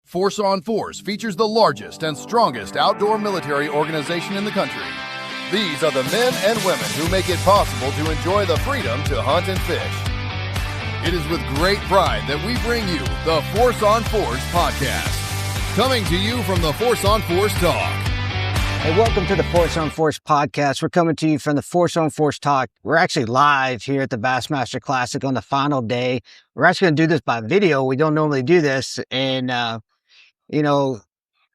Force on Force features the largest and strongest outdoor military organization in the country. These are the men and women who make it possible to enjoy the freedom to hunt and fish. It is with great pride that we bring you the Force on Force podcast. Coming to you from the Force on Force Talk. Hey, welcome to the Force on Force podcast. We're coming to you from the Force on Force Talk. We're actually live here at the Bassmaster Classic on the final day. We're actually going to do this by video. We don't normally do this. And,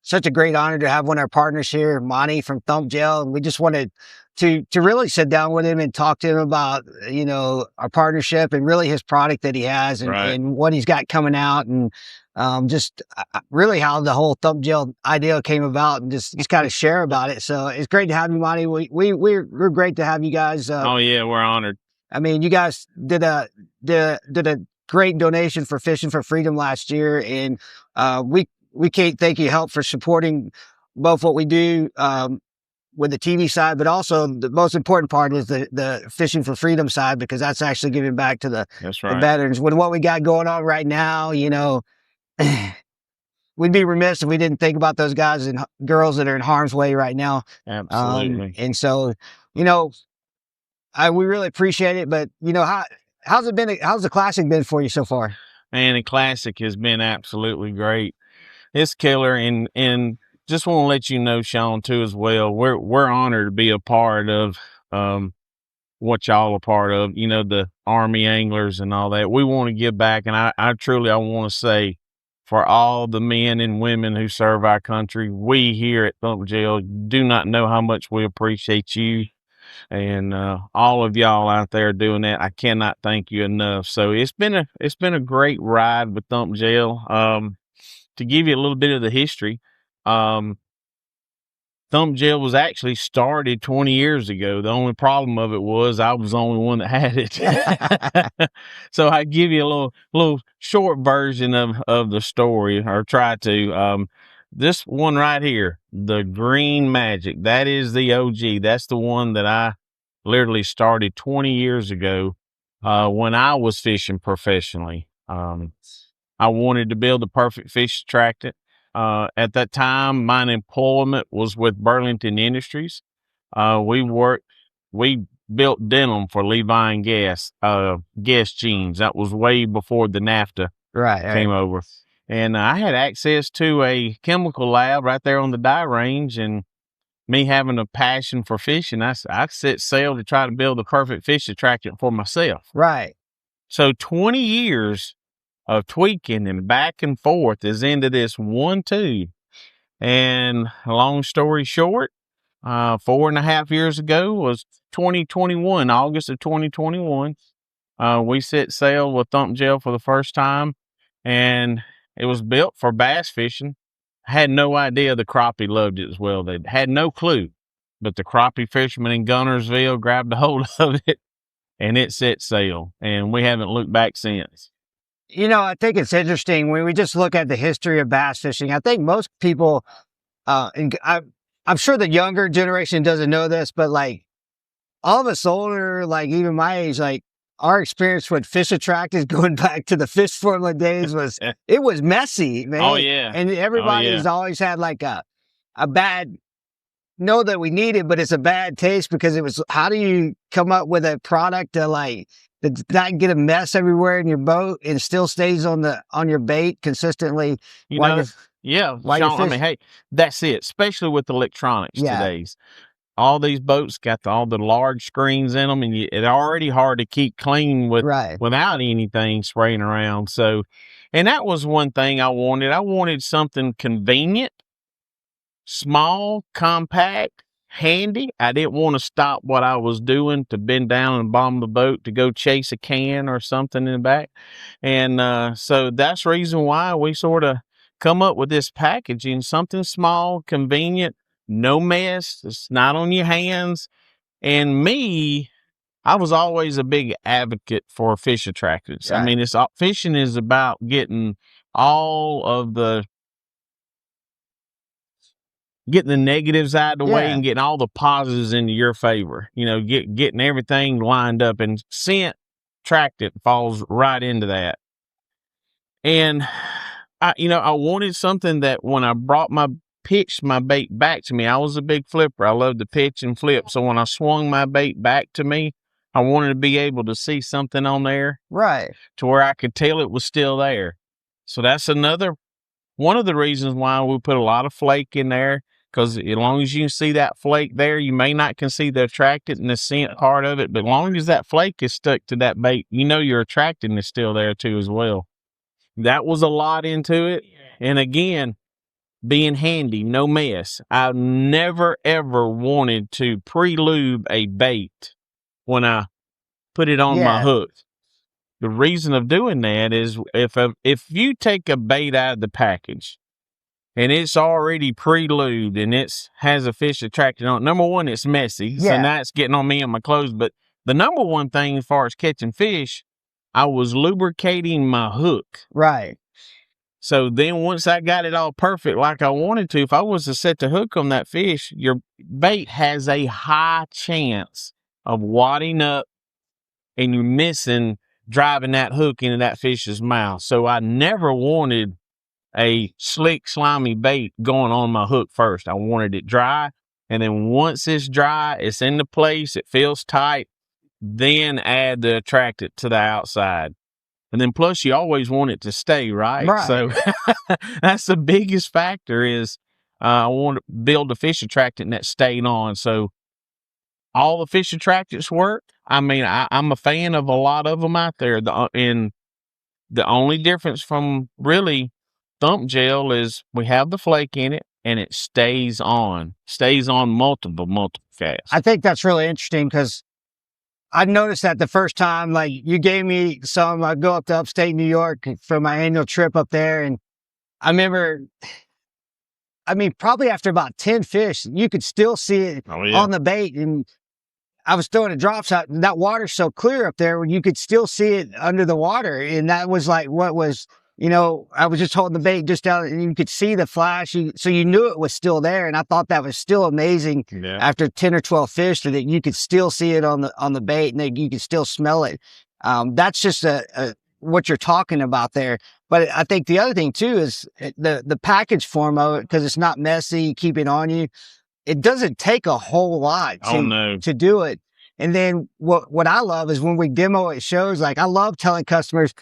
such a great honor to have one of our partners here, Monte from Thump Gel. And we just wanted to really sit down with him and talk to him about, our partnership and really his product that he has and what he's got coming out and really how the whole Thump Gel idea came about and just kind of share about it. So it's great to have you, Monte. We're great to have you guys. We're honored. I mean, you guys did a great donation for Fishing for Freedom last year, and we can't thank you help for supporting both what we do with the TV side, but also the most important part is the Fishing for Freedom side, because that's actually giving back to the veterans. With what we got going on right now, we'd be remiss if we didn't think about those guys and girls that are in harm's way right now. Absolutely. And so, we really appreciate it, but how's it been? How's the Classic been for you so far? Man, the Classic has been absolutely great. It's killer, and just want to let you know, Sean, too, as well. We're honored to be a part of what y'all are part of. The Army Anglers and all that. We want to give back, and I truly want to say, for all the men and women who serve our country, we here at Thump Gel do not know how much we appreciate you and all of y'all out there doing that. I cannot thank you enough. So it's been a great ride with Thump Gel. To give you a little bit of the history, Thump Gel was actually started 20 years ago. The only problem of it was I was the only one that had it. So I give you a little short version of the story, or try to. This one right here, the Green Magic, that is the OG. That's the one that I literally started 20 years ago when I was fishing professionally. I wanted to build the perfect fish attractant. At that time, my employment was with Burlington Industries. We built denim for Levi and Guess jeans. That was way before the NAFTA came over. And I had access to a chemical lab right there on the dye range, and me having a passion for fishing, I set sail to try to build the perfect fish attractant for myself. Right. So 20 years of tweaking and back and forth is into this one tube. And long story short, 4.5 years ago was 2021, August of 2021. We set sail with Thump Gel for the first time, and it was built for bass fishing. I had no idea the crappie loved it as well. They had no clue, but the crappie fishermen in Gunnersville grabbed a hold of it, and it set sail, and we haven't looked back since. I think it's interesting when we just look at the history of bass fishing. I think most people, and I'm sure the younger generation doesn't know this, but like all of us older, like even my age, like our experience with fish attractants going back to the fish formula days it was messy, man. Oh yeah. And everybody's always had like a bad, know that we need it, but it's a bad taste because it was, how do you come up with a product to not get a mess everywhere in your boat and still stays on your bait consistently? Sean, I mean, hey, that's it. Especially with electronics today's. All these boats got all the large screens in them, and it's already hard to keep clean without anything spraying around. So, and that was one thing I wanted. I wanted something convenient, small, compact, handy. I didn't want to stop what I was doing to bend down and bomb the boat to go chase a can or something in the back. And so that's the reason why we sort of come up with this packaging, something small, convenient, no mess. It's not on your hands. And me, I was always a big advocate for fish attractants. Right. I mean, fishing is about getting all of getting the negatives out of the way and getting all the positives into your favor. Getting everything lined up, and scent attractant falls right into that. And I wanted something that when I pitched my bait back to me, I was a big flipper. I love to pitch and flip. So when I swung my bait back to me, I wanted to be able to see something on there. Right. To where I could tell it was still there. So that's one of the reasons why we put a lot of flake in there. Because as long as you can see that flake there, you may not can see the attractant and the scent part of it. But as long as that flake is stuck to that bait, your attractant is still there too as well. That was a lot into it. And again, being handy, no mess. I've never, ever wanted to pre-lube a bait when I put it on my hook. The reason of doing that is if you take a bait out of the package and it's already pre-lubed and it has a fish attracted on it, number one, it's messy. So now it's getting on me and my clothes. But the number one thing as far as catching fish, I was lubricating my hook. Right. So then once I got it all perfect like I wanted to, if I was to set the hook on that fish, your bait has a high chance of wadding up and you're driving that hook into that fish's mouth. So I never wanted a slick, slimy bait going on my hook first. I wanted it dry. And then once it's dry, it's in the place, it feels tight, then add the attractant to the outside. And then plus you always want it to stay, right? So that's the biggest factor is I want to build a fish attractant that stayed on. So all the fish attractants work. I mean, I'm a fan of a lot of them out there. And the only difference from really Thump Gel is we have the flake in it and it stays on multiple casts. I think that's really interesting because I noticed that the first time, like you gave me some, I go up to upstate New York for my annual trip up there. And I remember, probably after about 10 fish, you could still see it on the bait. And I was throwing a drop shot and that water's so clear up there, you could still see it under the water. And that was like, what was, I was just holding the bait just down and you could see the flash. So you knew it was still there. And I thought that was still amazing after 10 or 12 fish that you could still see it on the bait and that you could still smell it. That's just what you're talking about there. But I think the other thing too is the package form of it, because it's not messy, keep it on you. It doesn't take a whole lot to do it. And then what I love is when we demo it shows, like I love telling customers,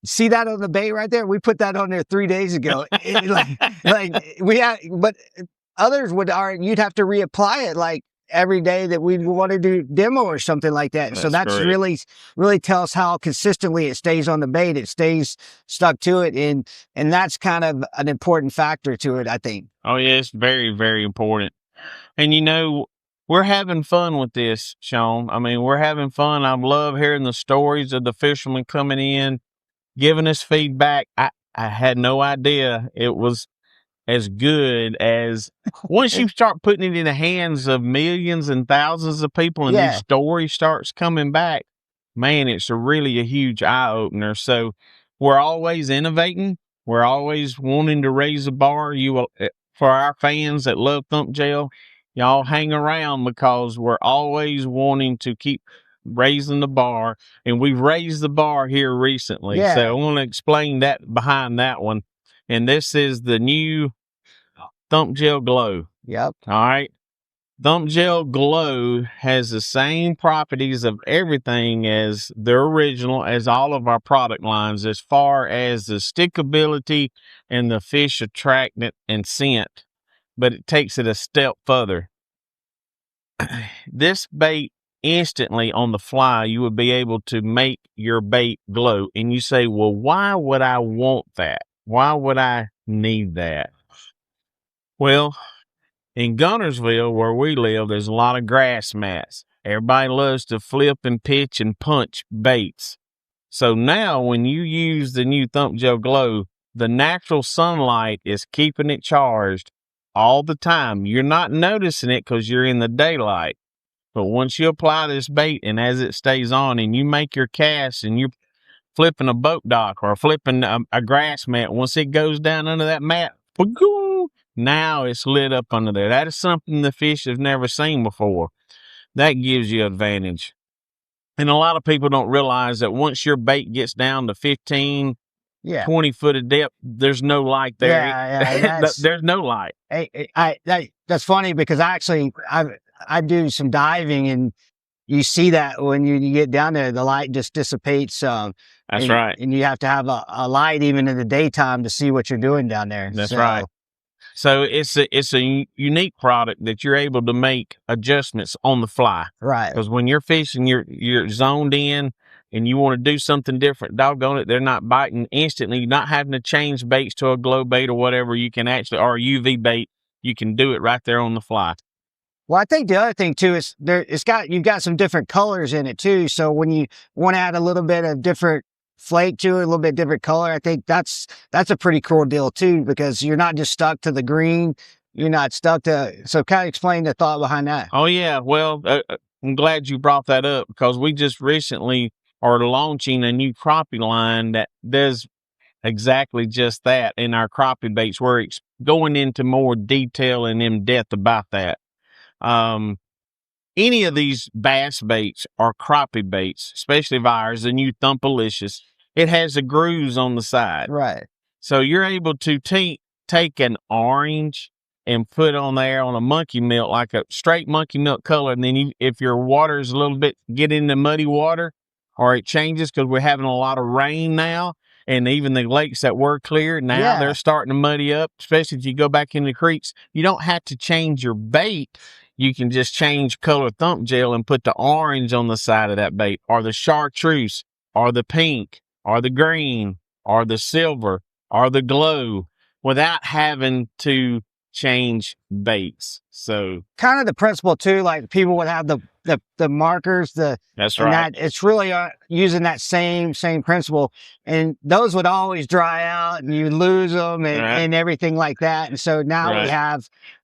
see that on the bait right there? We put that on there 3 days ago. But others you'd have to reapply it like every day that we want to do demo or something like that. So that's really, really tells how consistently it stays on the bait. It stays stuck to it. And that's kind of an important factor to it, I think. Oh yeah, it's very, very important. And we're having fun with this, Sean. I mean, we're having fun. I love hearing the stories of the fishermen coming in, giving us feedback. I had no idea it was as good as once you start putting it in the hands of millions and thousands of people and these stories starts coming back, man, it's really a huge eye-opener. So we're always innovating. We're always wanting to raise the bar. For our fans that love Thump Gel, y'all hang around because we're always wanting to keep raising the bar, and we've raised the bar here recently. So I want to explain that behind that one. And this is the new Thump Gel Glow. Yep. All right. Thump Gel Glow has the same properties of everything as the original, as all of our product lines, as far as the stickability and the fish attractant and scent, but it takes it a step further. This bait, instantly on the fly, you would be able to make your bait glow. And you say, well, why would I want that? Why would I need that? Well, in Gunnersville, where we live, there's a lot of grass mats. Everybody loves to flip and pitch and punch baits. So now when you use the new Thump Gel Glow, the natural sunlight is keeping it charged all the time. You're not noticing it because you're in the daylight. But once you apply this bait and as it stays on and you make your cast and you're flipping a boat dock or flipping a grass mat, once it goes down under that mat, now it's lit up under there. That is something the fish have never seen before. That gives you advantage. And a lot of people don't realize that once your bait gets down to 15 20 foot of depth, there's no light there. Yeah, there's no light. That's funny because I do some diving, and you see that when you get down there, the light just dissipates. That's right. And you have to have a light even in the daytime to see what you're doing down there. That's right. So it's a unique product that you're able to make adjustments on the fly. Right. Because when you're fishing, you're zoned in and you want to do something different. Doggone it, they're not biting instantly. You're not having to change baits to a glow bait or whatever. You can actually, or a UV bait, you can do it right there on the fly. Well, I think the other thing too is you've got some different colors in it too. So when you want to add a little bit of different flake to it, a little bit different color, I think that's a pretty cool deal too, because you're not just stuck to the green. You're not stuck to, so kind of explain the thought behind that. Oh yeah. Well, I'm glad you brought that up because we just recently are launching a new crappie line that does exactly just that in our crappie baits. We're going into more detail and in depth about that. Any of these bass baits or crappie baits, especially of ours, the new Thumpalicious, it has the grooves on the side. Right. So you're able to take an orange and put on there on a monkey milk, like a straight monkey milk color. And then if your water is a little bit, get into muddy water or it changes because we're having a lot of rain now. And even the lakes that were clear, now they're starting to muddy up, especially if you go back in the creeks. You don't have to change your bait. You can just change color Thump Gel and put the orange on the side of that bait, or the chartreuse, or the pink, or the green, or the silver, or the glow, without having to change baits. So kind of the principle too, like people would have the markers, that's right. It's really using that same principle, and those would always dry out and you lose them and everything like that. And so now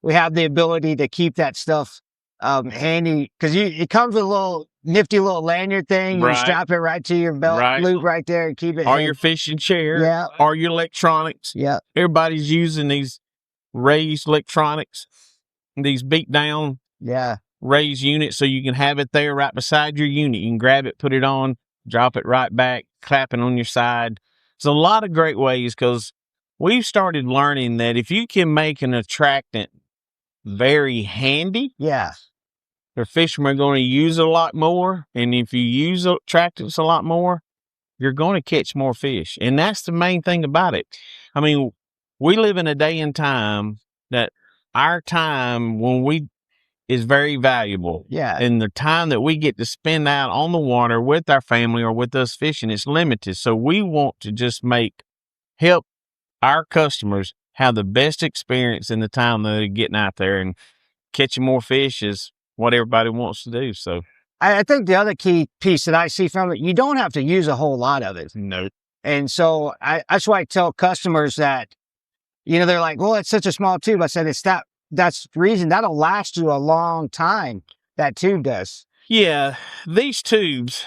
we have the ability to keep that stuff handy, because it comes with a little nifty little lanyard thing. You strap it right to your belt loop right there and keep it. Or your fishing chair, or your electronics. Yeah, everybody's using these raised electronics, these beat down raised units, so you can have it there right beside your unit. You can grab it, put it on, drop it right back, clap it on your side. It's a lot of great ways, because we've started learning that if you can make an attractant very handy, the fishermen are going to use it a lot more. And if you use attractants a lot more, you're going to catch more fish. And that's the main thing about it. I mean, we live in a day and time that our time is very valuable. Yeah. And the time that we get to spend out on the water with our family or with us fishing is limited. So we want to just help our customers have the best experience in the time that they're getting out there, and catching more fish is what everybody wants to do. So I think the other key piece that I see from it, you don't have to use a whole lot of it. No. And so that's why I tell customers that, they're like, well, it's such a small tube. I said, that's the reason that'll last you a long time. That tube does. Yeah. These tubes,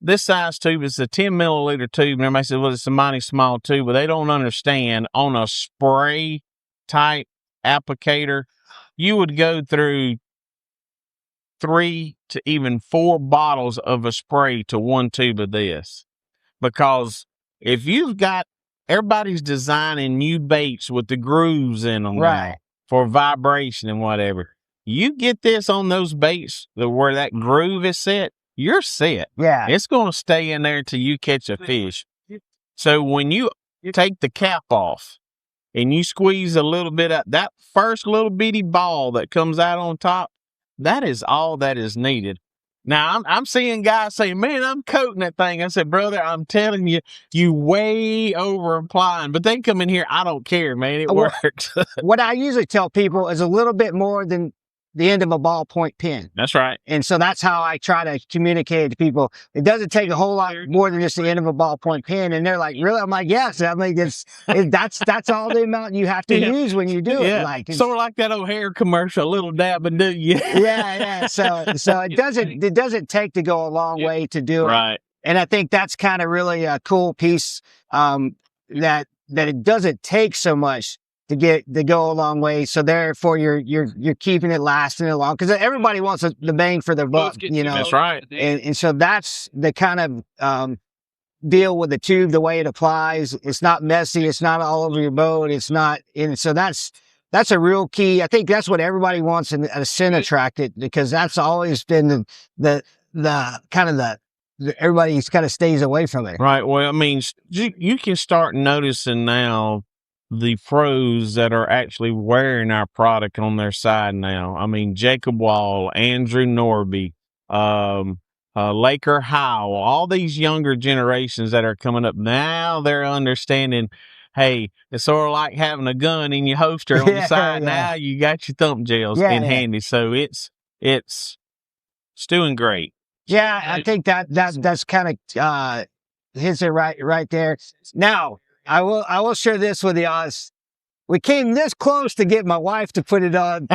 this size tube is a 10 milliliter tube. And everybody says, well, it's a mighty small tube, but they don't understand on a spray type applicator, you would go through 3 to even 4 bottles of a spray to one tube of this. Because if you've got, everybody's designing new baits with the grooves in them now for vibration and whatever. You get this on those baits where that groove is set, you're set. Yeah. It's going to stay in there till you catch a fish. So when you take the cap off and you squeeze a little bit out, that first little bitty ball that comes out on top, that is all that is needed. Now, I'm seeing guys say, man, I'm coating that thing. I said, brother, I'm telling you, you way over applying. But they come in here, I don't care, man. It works. What I usually tell people is a little bit more than the end of a ballpoint pen. That's right. And so that's how I try to communicate to people. It doesn't take a whole lot more than just the end of a ballpoint pen. And they're like, really? I'm like, yes. I mean, that's all the amount you have to use when you do it. Like, sort of like that O'Hare commercial, a little dab and do you? Yeah. So it doesn't take to go a long way to do it. Right. And I think that's kind of really a cool piece, that it doesn't take so much to go a long way. So therefore you're keeping it lasting a long, because everybody wants the bang for their buck, That's right. And so that's the kind of deal with the tube, the way it applies. It's not messy. It's not all over your boat. It's not, and so that's a real key. I think that's what everybody wants in a scent attractant, because that's always been the kind of the everybody kind of stays away from it. Right. Well, I mean, you can start noticing now the pros that are actually wearing our product on their side now. I mean, Jacob Wall, Andrew Norby, Laker Howell, all these younger generations that are coming up now, they're understanding, hey, it's sort of like having a gun in your holster on the side. Now you got your Thump Gels in handy. So it's doing great. Yeah, I think that's kind of hits it right there. Now, I will share this with you. We came this close to get my wife to put it on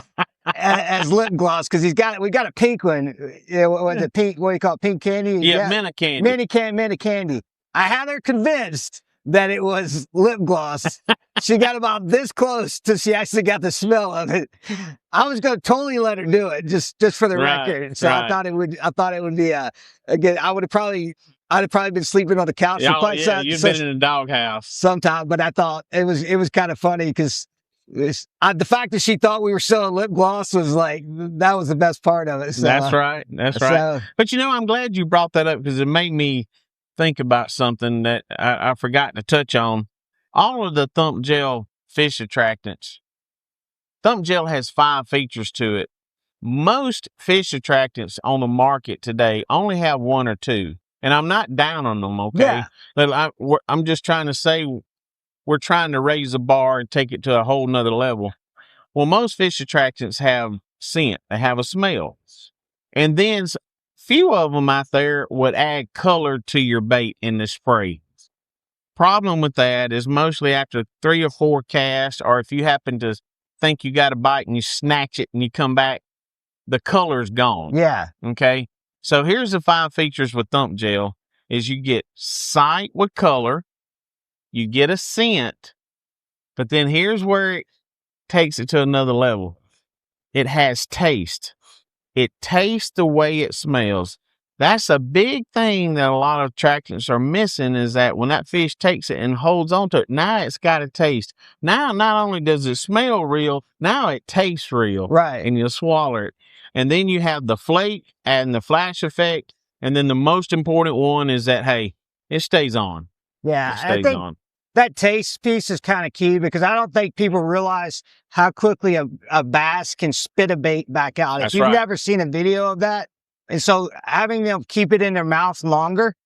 as lip gloss, because we got a pink one. What's it, pink? What do you call it? Pink candy? Yeah, Minute Candy. Minute Candy. I had her convinced that it was lip gloss. She got about this close till she actually got the smell of it. I was going to totally let her do it, just for the record. So I thought it would be again. I'd have probably been sleeping on the couch for quite some. You've been in a doghouse sometime, but I thought it was kind of funny, because the fact that she thought we were selling lip gloss was like, that was the best part of it. So, that's right. But I'm glad you brought that up, because it made me think about something that I forgot to touch on. All of the Thump Gel fish attractants, Thump Gel has 5 features to it. Most fish attractants on the market today only have 1 or 2. And I'm not down on them, okay? Yeah. But I'm just trying to say, we're trying to raise the bar and take it to a whole nother level. Well, most fish attractants have scent. They have a smell. And then few of them out there would add color to your bait in the spray. Problem with that is mostly after 3 or 4 casts, or if you happen to think you got a bite and you snatch it and you come back, the color's gone. Yeah. Okay? So here's the 5 features with Thump Gel: is you get sight with color, you get a scent, but then here's where it takes it to another level. It has taste. It tastes the way it smells. That's a big thing that a lot of attractants are missing, is that when that fish takes it and holds onto it, now it's got a taste. Now, not only does it smell real, now it tastes real. Right. And you'll swallow it. And then you have the flake and the flash effect. And then the most important one is that, hey, it stays on. Yeah, it stays on. That taste piece is kind of key, because I don't think people realize how quickly a bass can spit a bait back out. That's if you've right. never seen a video of that, and so having them keep it in their mouth longer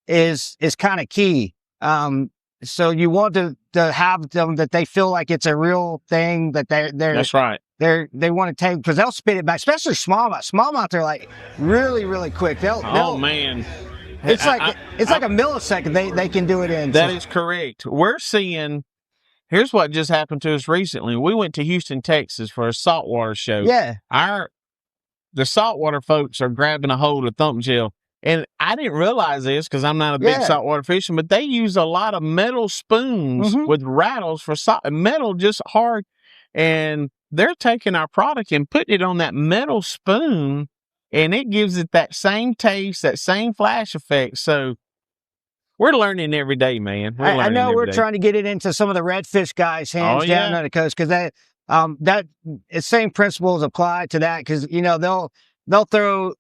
is kind of key. So you want to have them that they feel like it's a real thing, that they're that's right. They want to take, because they'll spit it back, especially smallmouth. Smallmouth, they're like really, really quick. Oh man. It's like a millisecond they can do it in. That is correct. We're seeing, here's what just happened to us recently. We went to Houston, Texas for a saltwater show. Yeah. The saltwater folks are grabbing a hold of Thump Gel. And I didn't realize this, because I'm not a big saltwater fisherman, but they use a lot of metal spoons with rattles for metal, just hard. And they're taking our product and putting it on that metal spoon, and it gives it that same taste, that same flash effect. So we're learning every day, man. I know we're trying to get it into some of the redfish guys' hands down on the coast, because that same principles apply to that, because they'll throw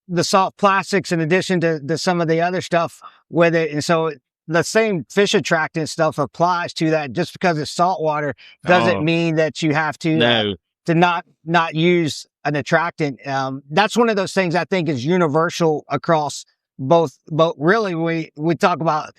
the soft plastics in addition to some of the other stuff with it, and so the same fish attractant stuff applies to that. Just because it's saltwater doesn't mean that you have to not use an attractant. That's one of those things I think is universal across both. Really, we talk about,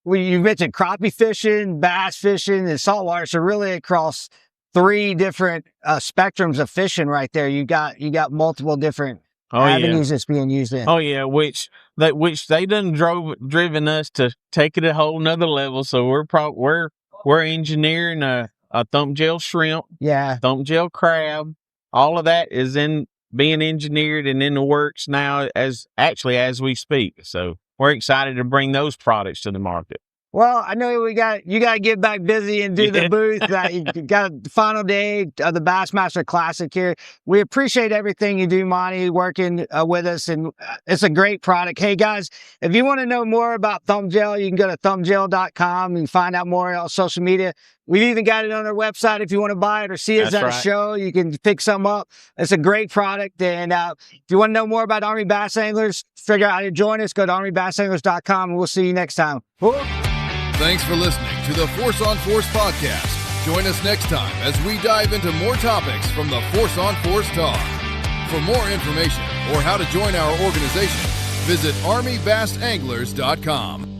you mentioned crappie fishing, bass fishing, and saltwater. So really across 3 different spectrums of fishing right there. You got multiple different avenues that's being used in. Oh yeah, which they done driven us to take it a whole nother level. So we're engineering a Thump Gel shrimp, Thump Gel crab. All of that is being engineered and in the works now as we speak. So we're excited to bring those products to the market. Well, I know you got to get back busy and do the booth. You got the final day of the Bassmaster Classic here. We appreciate everything you do, Monte, working with us, and it's a great product. Hey guys, if you want to know more about Thump Gel, you can go to thumpgel.com and find out more on social media. We've even got it on our website if you want to buy it or see us at a show. You can pick some up. It's a great product. And if you want to know more about Army Bass Anglers, figure out how to join us, go to ArmyBassAnglers.com, and we'll see you next time. Thanks for listening to the Force on Force podcast. Join us next time as we dive into more topics from the Force on Force talk. For more information or how to join our organization, visit ArmyBassAnglers.com.